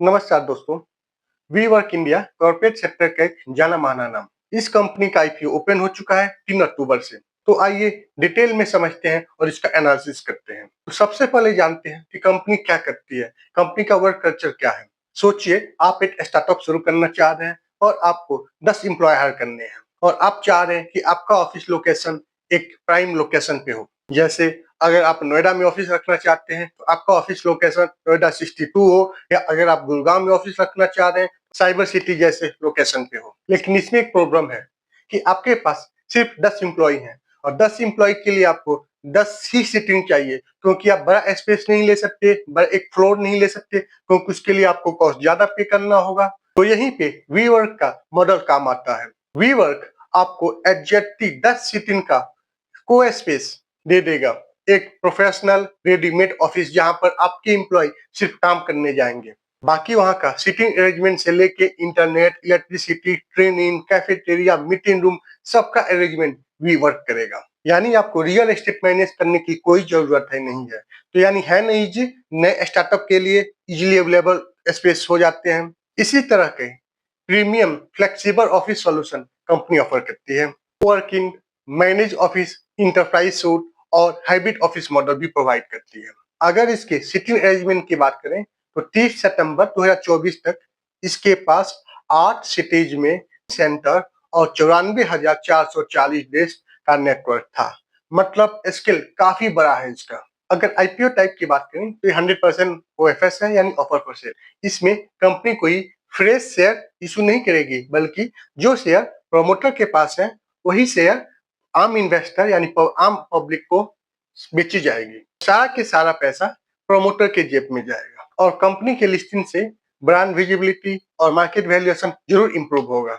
नमस्कार दोस्तों। WeWork India corporate sector का एक जाना माना नाम। इस कंपनी का आईपीओ ओपन हो चुका है 3 अक्टूबर से। तो आइए डिटेल में समझते हैं और इसका एनालिसिस करते हैं। तो सबसे पहले जानते हैं कि कंपनी क्या करती है, कंपनी का वर्क कल्चर क्या है। सोचिए आप एक स्टार्टअप शुरू करना चाह रहे हैं और आपको 10 एम्प्लॉय हायर करने हैं और आप चाह रहे हैं कि आपका ऑफिस लोकेशन एक प्राइम लोकेशन पे हो। जैसे अगर आप नोएडा में ऑफिस रखना चाहते हैं तो आपका ऑफिस लोकेशन नोएडा 62 हो, या अगर आप गुड़गांव में ऑफिस रखना चाह रहे हैं साइबर सिटी जैसे लोकेशन पे हो। लेकिन इसमें एक प्रॉब्लम है कि आपके पास सिर्फ 10 एम्प्लॉय हैं और 10 एम्प्लॉय के लिए आपको 10 ही सीटिंग चाहिए, क्योंकि आप बड़ा स्पेस नहीं ले सकते, बड़ा एक फ्लोर नहीं ले सकते, क्योंकि उसके लिए आपको कॉस्ट ज्यादा पे करना होगा। तो यहीं पे वी वर्क का मॉडल काम आता है। वी वर्क आपको एग्जैक्टली 10 सीटिंग का को स्पेस दे देगा। एक प्रोफेशनल रेडीमेड ऑफिस जहां पर आपके एम्प्लॉय सिर्फ काम करने जाएंगे। बाकी वहां का सीटिंग अरेंजमेंट से लेके internet, electricity, training, cafeteria, meeting room, सबका अरेंजमेंट भी वर्क करेगा। यानी आपको रियल एस्टेट मैनेज करने की कोई जरूरत है नहीं है। तो यानी है नहीं जी, नए स्टार्टअप के लिए इजीली अवेलेबल स्पेस हो जाते हैं। इसी तरह के premium flexible office solution company offer करती है। Working manage office, enterprise suit और हाइब्रिड ऑफिस मॉडल भी प्रोवाइड करती है। अगर इसके सिटिंग अरेंजमेंट की बात करें तो 30 सितंबर 2024 तक इसके पास 8 सिटीज में सेंटर और 94,440 डेस्क का नेटवर्क था। मतलब स्केल काफी बड़ा है इसका। अगर आईपीओ टाइप की बात करें तो ये 100% ओएफएस है, यानी ऑफर फॉर सेल। इसमें कंपनी कोई फ्रेश शेयर इशू नहीं करेगी, बल्कि जो शेयर प्रमोटर के पास है वही शेयर आम इन्वेस्टर यानी आम पब्लिक को बेची जाएगी। सारा के सारा पैसा प्रमोटर के जेब में जाएगा और कंपनी के लिस्टिंग से ब्रांड विजिबिलिटी और मार्केट वैल्यूएशन जरूर इंप्रूव होगा,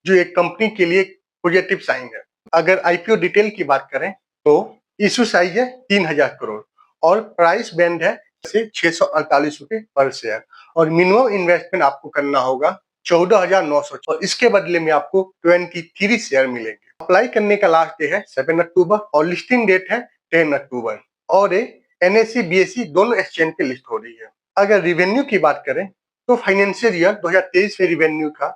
जो एक कंपनी के लिए पॉजिटिव साइन है। अगर आईपीओ डिटेल की बात करें तो इशू साइज है 3,000 करोड़ और प्राइस बैंड है से 648 रुपए पर शेयर और मिनिमम इन्वेस्टमेंट आपको करना होगा 14,900 और इसके बदले में आपको 23 शेयर मिलेंगे। अप्लाई करने का लास्ट डे है 7 अक्टूबर और लिस्टिंग डेट है 10 अक्टूबर और एनएससी बीएससी दोनों एक्सचेंज पे लिस्ट हो रही है। अगर रिवेन्यू की बात करें तो फाइनेंशियल ईयर 2023 में रिवेन्यू था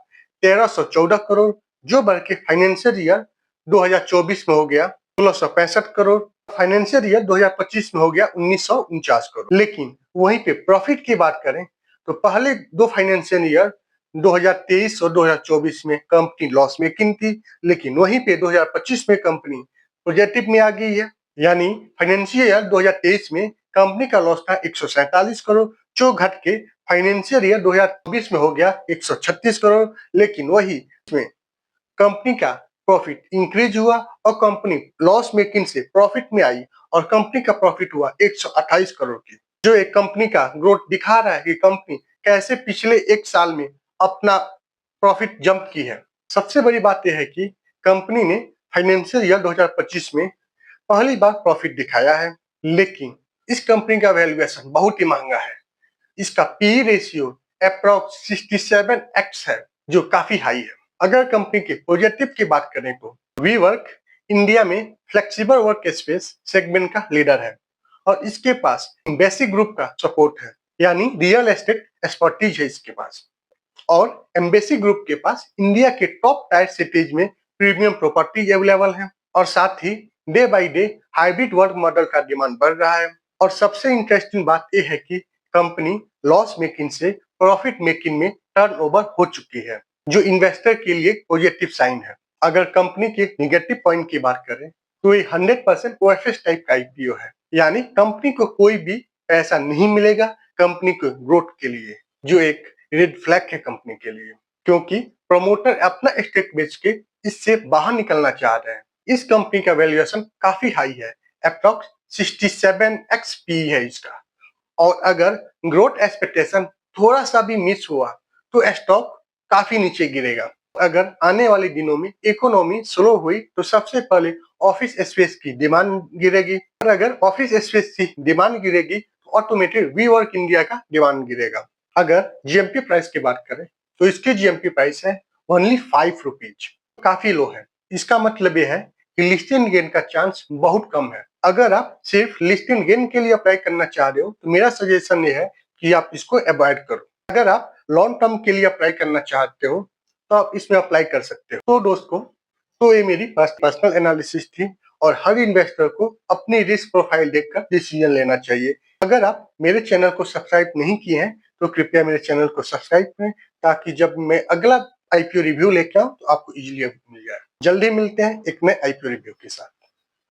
1314 करोड़, जो बढ़ के फाइनेंशियल ईयर 2024 में हो गया 1665 करोड़, फाइनेंशियल ईयर 2025 में हो गया 1949 करोड़। लेकिन वहीं पे प्रॉफिट की बात करें तो पहले दो फाइनेंशियल ईयर 2023 और 2024 में कंपनी लॉस मेकिंग थी, लेकिन वहीं पे 2025 में कंपनी पॉजिटिव में आ गई है। यानी फाइनेंशियल ईयर 2023 में कंपनी का लॉस था 147 करोड़, जो घट के फाइनेंशियल ईयर 2024 में हो गया 136 करोड़। लेकिन वही इसमें कंपनी का प्रॉफिट इंक्रीज हुआ और कंपनी लॉस मेकिंग से प्रॉफिट में आई और कंपनी का प्रॉफिट हुआ 128 करोड़ की, जो एक कंपनी का ग्रोथ दिखा रहा है कि कंपनी कैसे पिछले एक साल में अपना प्रॉफिट जंप की है। सबसे बड़ी बात यह है कि कंपनी ने फाइनेंशियल ईयर 2025 में पहली बार प्रॉफिट दिखाया है, लेकिन इस कंपनी का वैल्यूएशन बहुत ही महंगा है। इसका पी रेशियो अप्रॉक्स 67x है, जो काफी हाई है। अगर कंपनी के पॉजिटिव की बात करें तो वी वर्क इंडिया में फ्लेक्सिबल वर्क स्पेस सेगमेंट का लीडर है और इसके पास बेसिक ग्रुप का सपोर्ट है, यानी रियल एस्टेट एक्सपर्टीज है इसके पास। और एम्बेसी ग्रुप के पास इंडिया के टॉप टायर सिटीज में प्रीमियम प्रॉपर्टी अवेलेबल है और साथ ही day by day hybrid work model का डिमांड बढ़ रहा है। और सबसे इंटरेस्टिंग बात यह है कि कंपनी लॉस मेकिंग से प्रॉफिट मेकिंग में टर्नओवर हो चुकी है, जो इन्वेस्टर के लिए पॉजिटिव साइन है। अगर कंपनी के नेगेटिव पॉइंट की बात करें तो ये 100% ओएफएस टाइप का आईपीओ है, यानी कंपनी को कोई भी पैसा नहीं मिलेगा कंपनी के ग्रोथ के लिए, जो एक रेड फ्लैग है कंपनी के लिए, क्योंकि प्रमोटर अपना स्टेक बेच के इससे बाहर निकलना चाह रहे हैं। इस कंपनी का वैल्यूएशन काफी हाई है, अप्रॉक्स 67x पी है इसका। और अगर ग्रोथ एक्सपेक्टेशन थोड़ा सा भी मिस हुआ तो स्टॉक काफी नीचे गिरेगा। अगर आने वाले दिनों में इकोनॉमी स्लो हुई तो सबसे पहले ऑफिस स्पेस की डिमांड गिरेगी और अगर ऑफिस स्पेस की डिमांड गिरेगी तो ऑटोमेटिक वी वर्क इंडिया का डिमांड गिरेगा। अगर जीएमपी प्राइस की बात करें तो इसकी जीएमपी प्राइस है ओनली 5 रुपीज, काफी लो है। इसका मतलब यह है कि लिस्टिंग गेन का चांस बहुत कम है। अगर आप सिर्फ लिस्टिंग गेन के लिए अप्लाई करना चाह रहे हो तो मेरा सजेशन ये है कि आप इसको अवॉइड करो। अगर आप लॉन्ग टर्म के लिए अप्लाई करना चाहते हो तो आप इसमें अप्लाई कर सकते हो। तो दोस्तों, तो ये मेरी पर्सनल एनालिसिस थी और हर इन्वेस्टर को अपनी रिस्क प्रोफाइल देखकर डिसीजन लेना चाहिए। अगर आप मेरे चैनल को सब्सक्राइब नहीं किए हैं तो कृपया मेरे चैनल को सब्सक्राइब करें, ताकि जब मैं अगला आईपीओ रिव्यू लेके आऊं तो आपको इजीली मिल जाए। जल्दी मिलते हैं एक नए आईपीओ रिव्यू के साथ।